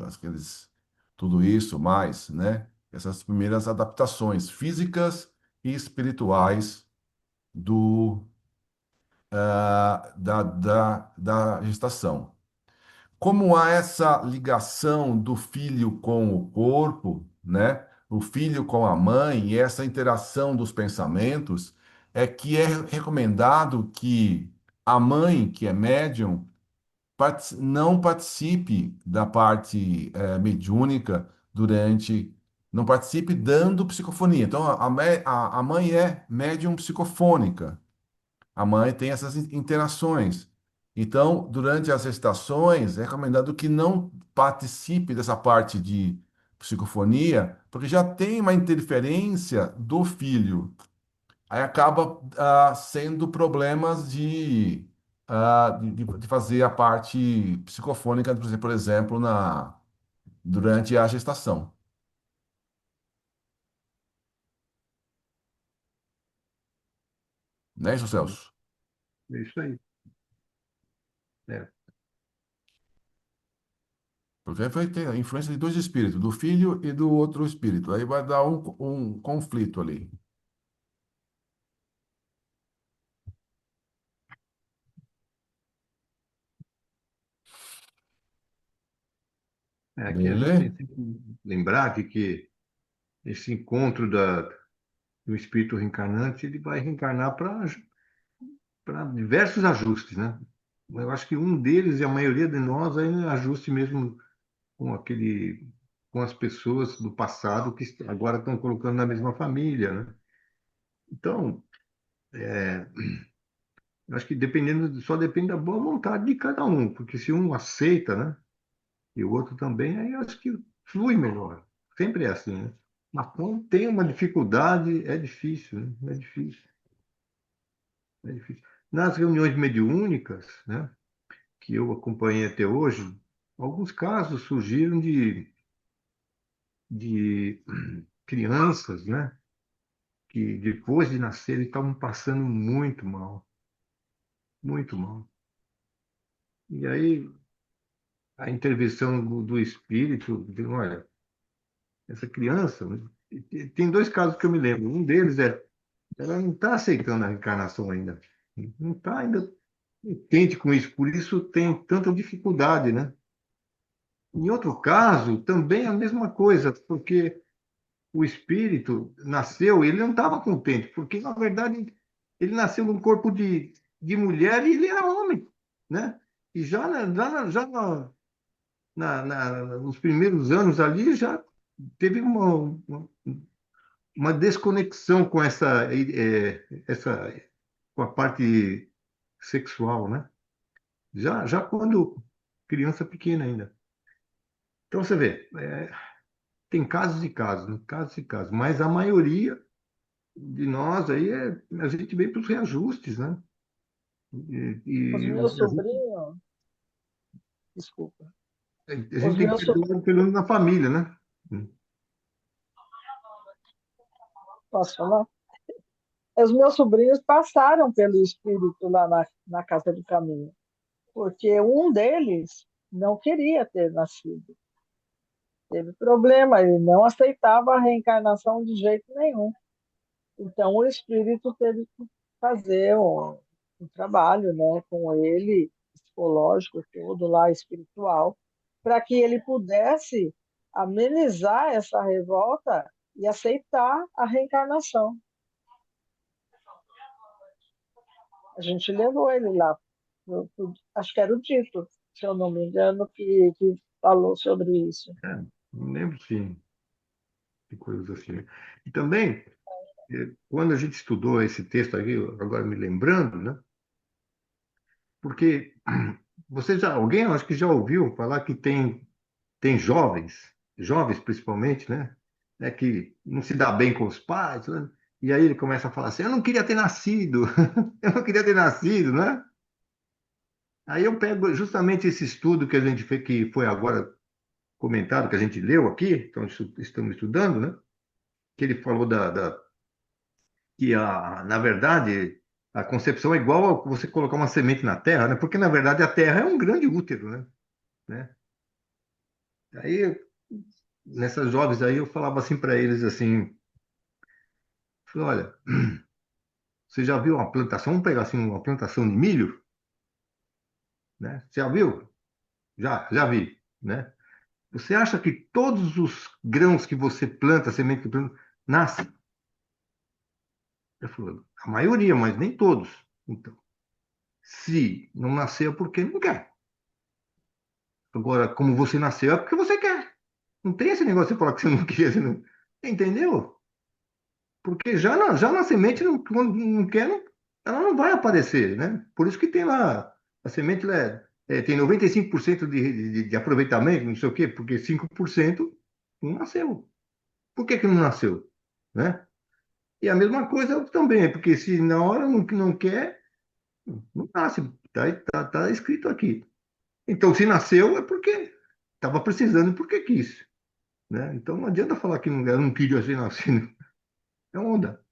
tudo isso mais, né, essas primeiras adaptações físicas e espirituais da gestação. Como há essa ligação do filho com o corpo, né? O filho com a mãe e essa interação dos pensamentos, é que é recomendado que a mãe, que é médium, não participe da parte mediúnica não participe dando psicofonia. Então, a mãe é médium psicofônica. A mãe tem essas interações. Então, durante as gestações, é recomendado que não participe dessa parte de psicofonia, porque já tem uma interferência do filho. Aí acaba sendo problemas de fazer a parte psicofônica, por exemplo, durante a gestação. Não é isso, Celso? É isso aí. É, Porque vai ter a influência de dois espíritos, do filho e do outro espírito. Aí vai dar um conflito ali. que a gente tem Beleza? que lembrar de que esse encontro do espírito reencarnante, ele vai reencarnar para diversos ajustes, né? Eu acho que um deles, e a maioria de nós, é ajuste mesmo com com as pessoas do passado que agora estão colocando na mesma família, né? Então, Eu acho que dependendo, só depende da boa vontade de cada um, porque se um aceita, né, e o outro também, aí eu acho que flui melhor. Sempre é assim, né? Mas quando tem uma dificuldade, é difícil, né? É difícil, é difícil. Nas reuniões mediúnicas, né, que eu acompanhei até hoje, alguns casos surgiram de crianças, né, que depois de nascer estavam passando muito mal, muito mal. E aí a intervenção do espírito, olha, essa criança, tem dois casos que eu me lembro. Um deles é, ela não está aceitando a reencarnação ainda, não está ainda contente com isso, por isso tem tanta dificuldade, né? Em outro caso, também é a mesma coisa, porque o espírito nasceu e ele não estava contente, porque na verdade ele nasceu num corpo de mulher e ele era homem, né? E nos primeiros anos ali já teve uma desconexão com com a parte sexual, né? Já quando criança pequena ainda. Então você vê, tem casos e casos, né? Casos e casos, mas a maioria de nós aí a gente vem para os reajustes, né? Os E os meus reajustes, sobrinhos, desculpa, a os gente tem que meus perdoar pelo menos na família, né? posso falar? Os meus sobrinhos passaram pelo espírito lá na casa de caminho, porque um deles não queria ter nascido. Teve problema, ele não aceitava a reencarnação de jeito nenhum. Então o espírito teve que fazer um trabalho, né, com ele, psicológico, todo lá espiritual, para que ele pudesse amenizar essa revolta e aceitar a reencarnação. A gente levou ele lá, acho que era o Dito, se eu não me engano, que falou sobre isso. Não lembro de coisas assim, né? E também, quando a gente estudou esse texto aqui, agora me lembrando, né? Porque alguém acho que já ouviu falar que tem jovens principalmente, né, que não se dá bem com os pais, né? E aí ele começa a falar assim, eu não queria ter nascido, eu não queria ter nascido, né? Aí eu pego justamente esse estudo que a gente fez, que foi agora comentado, que a gente leu aqui, então estamos estudando, né? Que ele falou que na verdade a concepção é igual a você colocar uma semente na terra, né? Porque na verdade a terra é um grande útero, né? Aí nessas jovens aí eu falava assim para eles assim, falei, olha, você já viu uma plantação? Vamos pegar assim uma plantação de milho, né? Você já viu? Já vi, né? Você acha que todos os grãos que você planta, semente que planta, nascem? Eu falei, a maioria, mas nem todos. Então, se não nasceu, é porque não quer. Agora, como você nasceu, é porque você quer. Não tem esse negócio de falar que você não queria, você não... Entendeu? Porque já na semente, quando não quer, ela não vai aparecer, né? Por isso que tem lá, a semente tem 95% de aproveitamento, não sei o quê, porque 5% não nasceu. Por que que não nasceu? Né? E a mesma coisa também, porque se na hora não quer, não nasce. Tá escrito aqui. Então, se nasceu, é porque estava precisando e porque quis. Né? Então, não adianta falar que eu não queria ser nascido. É onda.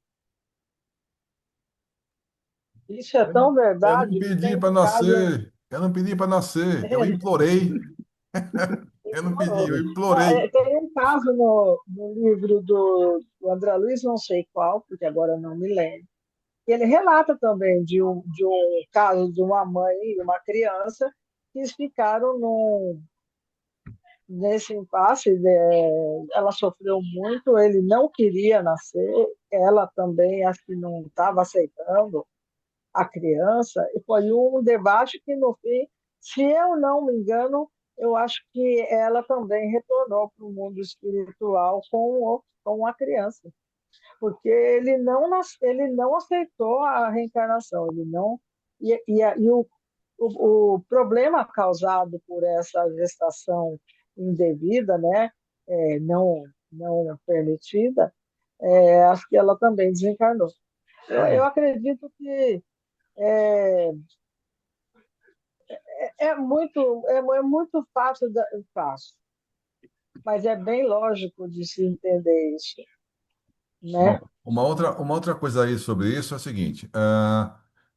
Isso é tão Eu não verdade que pedi tem para um caso. nascer. Eu não pedi para nascer. Eu implorei. Eu não pedi, eu Não, implorei. tem um caso no livro do André Luiz, não sei qual, porque agora não me lembro. Ele relata também de um caso de uma mãe e uma criança que eles ficaram nesse impasse. Ela sofreu muito, ele não queria nascer, ela também acho que não estava aceitando a criança, e foi um debate que, no fim, se eu não me engano, eu acho que ela também retornou para o mundo espiritual com a criança, porque ele não aceitou a reencarnação, ele não. E o problema causado por essa gestação indevida, né, não permitida, acho que ela também desencarnou. Eu acredito que é, é muito fácil, mas é bem lógico de se entender isso, né? Bom, uma outra coisa aí sobre isso é o seguinte: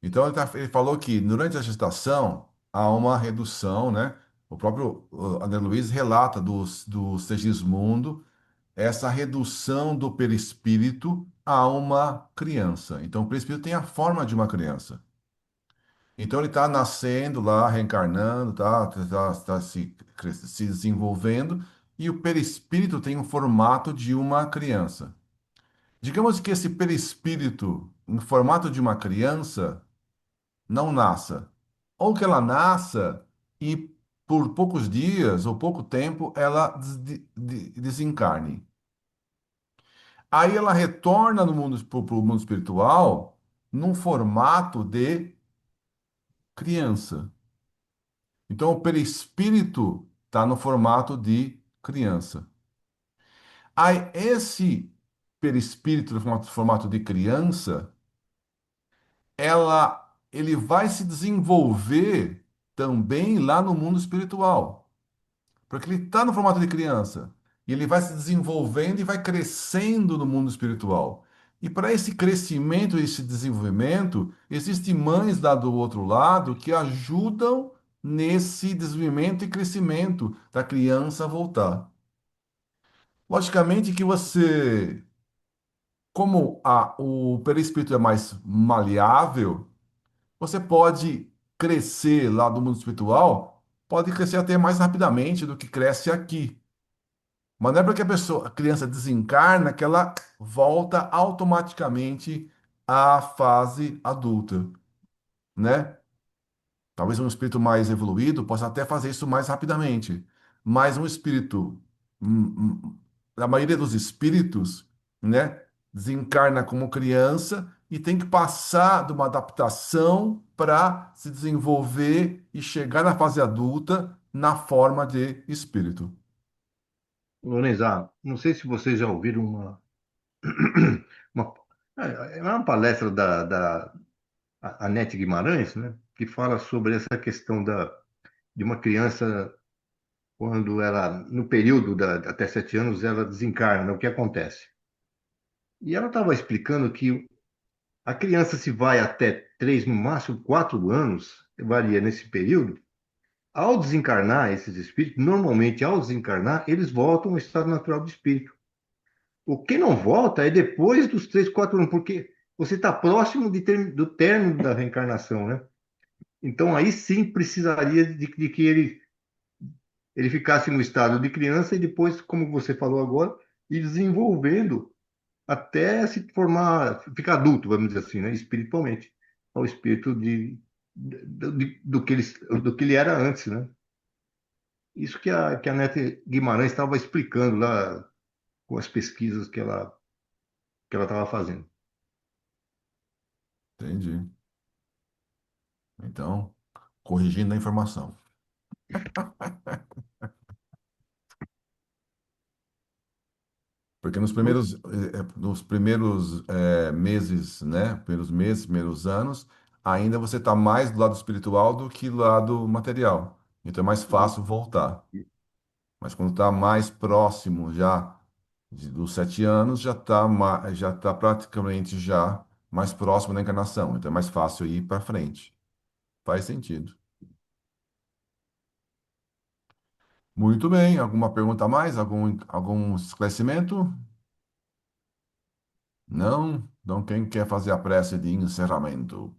então ele falou que durante a gestação há uma redução, né? O próprio André Luiz relata do Segismundo essa redução do perispírito a uma criança. Então, o perispírito tem a forma de uma criança. Então, ele está nascendo lá, reencarnando, tá se desenvolvendo, e o perispírito tem o formato de uma criança. Digamos que esse perispírito, no formato de uma criança, não nasça. Ou que ela nasça e por poucos dias ou pouco tempo ela desencarne. Aí ela retorna no mundo, para o mundo espiritual num formato de criança. Então o perispírito está no formato de criança. Aí esse perispírito no formato de criança ele vai se desenvolver também lá no mundo espiritual, porque ele está no formato de criança e ele vai se desenvolvendo e vai crescendo no mundo espiritual. E para esse crescimento, esse desenvolvimento, existem mães lá do outro lado que ajudam nesse desenvolvimento e crescimento da criança voltar. Logicamente que você, como o perispírito é mais maleável, você pode crescer lá do mundo espiritual, pode crescer até mais rapidamente do que cresce aqui. Mas não é porque a criança desencarna que ela volta automaticamente à fase adulta, né? Talvez um espírito mais evoluído possa até fazer isso mais rapidamente, mas um espírito, a maioria dos espíritos, né, desencarna como criança e tem que passar de uma adaptação para se desenvolver e chegar na fase adulta na forma de espírito. Lorenza, não sei se vocês já ouviram uma, é uma palestra da Anete Guimarães, né, que fala sobre essa questão de uma criança, quando ela, no período até 7 anos, ela desencarna, né, o que acontece? E ela estava explicando que a criança se vai até 3, no máximo 4 anos, varia nesse período, ao desencarnar esses espíritos, normalmente ao desencarnar, eles voltam ao estado natural do espírito. O que não volta é depois dos 3, 4 anos, porque você está próximo do término da reencarnação, né? Então aí sim precisaria de que ele ficasse no estado de criança e depois, como você falou agora, ir desenvolvendo até se formar, ficar adulto, vamos dizer assim, né? Espiritualmente, ao espírito do que ele era antes, né? Isso que a Nete Guimarães estava explicando lá com as pesquisas que ela estava fazendo. Entendi. Então, corrigindo a informação. Porque nos primeiros meses, né? Primeiros meses, primeiros anos, ainda você está mais do lado espiritual do que do lado material. Então é mais fácil voltar. Mas quando está mais próximo já dos 7 anos, já tá praticamente já mais próximo da encarnação. Então é mais fácil ir para frente. Faz sentido. Muito bem. Alguma pergunta a mais? Algum esclarecimento? Não? Então quem quer fazer a prece de encerramento?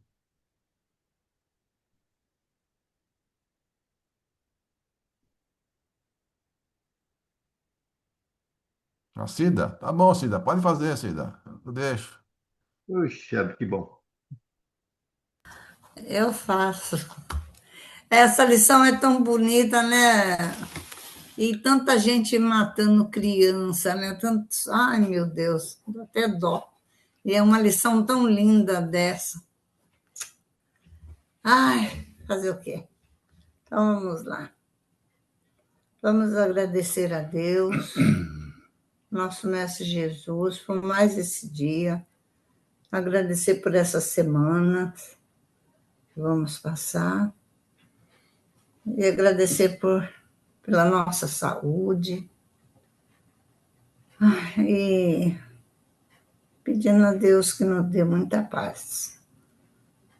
A Cida? Tá bom, Cida. Pode fazer, Cida. Eu deixo. Puxa, que bom. Eu faço. Essa lição é tão bonita, né? E tanta gente matando criança, né? Tantos... Ai, meu Deus, dá até dó. E é uma lição tão linda dessa. Ai, fazer o quê? Então vamos lá. Vamos agradecer a Deus, nosso Mestre Jesus, por mais esse dia. Agradecer por essa semana que vamos passar. E agradecer pela nossa saúde. E pedindo a Deus que nos dê muita paz.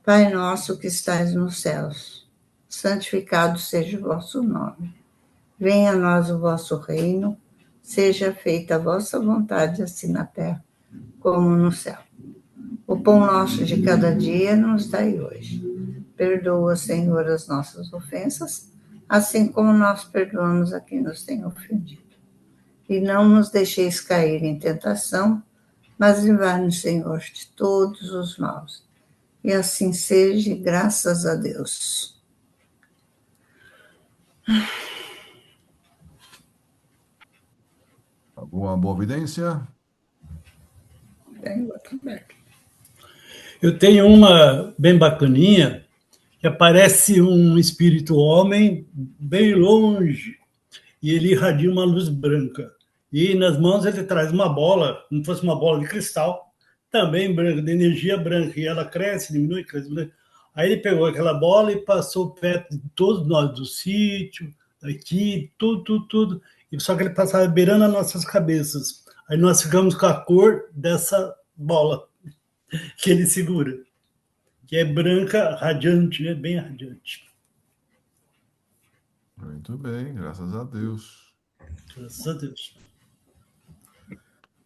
Pai nosso que estais nos céus, santificado seja o vosso nome. Venha a nós o vosso reino, seja feita a vossa vontade, assim na terra como no céu. O pão nosso de cada dia nos dai hoje. Perdoa, Senhor, as nossas ofensas, assim como nós perdoamos a quem nos tem ofendido. E não nos deixeis cair em tentação, mas livrai-nos, Senhor, de todos os maus. E assim seja, graças a Deus. Alguma boa evidência? Tem outro back. Eu tenho uma bem bacaninha, que aparece um espírito homem bem longe, e ele irradia uma luz branca. E nas mãos ele traz uma bola, como se fosse uma bola de cristal, também branca, de energia branca, e ela cresce, diminui, cresce, diminui. Aí ele pegou aquela bola e passou perto de todos nós, do sítio, daqui, tudo. E só que ele passava beirando as nossas cabeças. Aí nós ficamos com a cor dessa bola que ele segura, que é branca, radiante, né? Bem radiante. Muito bem, graças a Deus. Graças a Deus.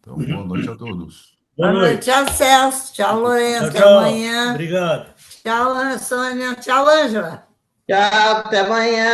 Então, boa noite a todos. Boa noite. Tchau, Celso. Tchau, Lourenço. Até amanhã. Obrigado. Tchau, Sônia. Tchau, Ângela. Tchau, até amanhã.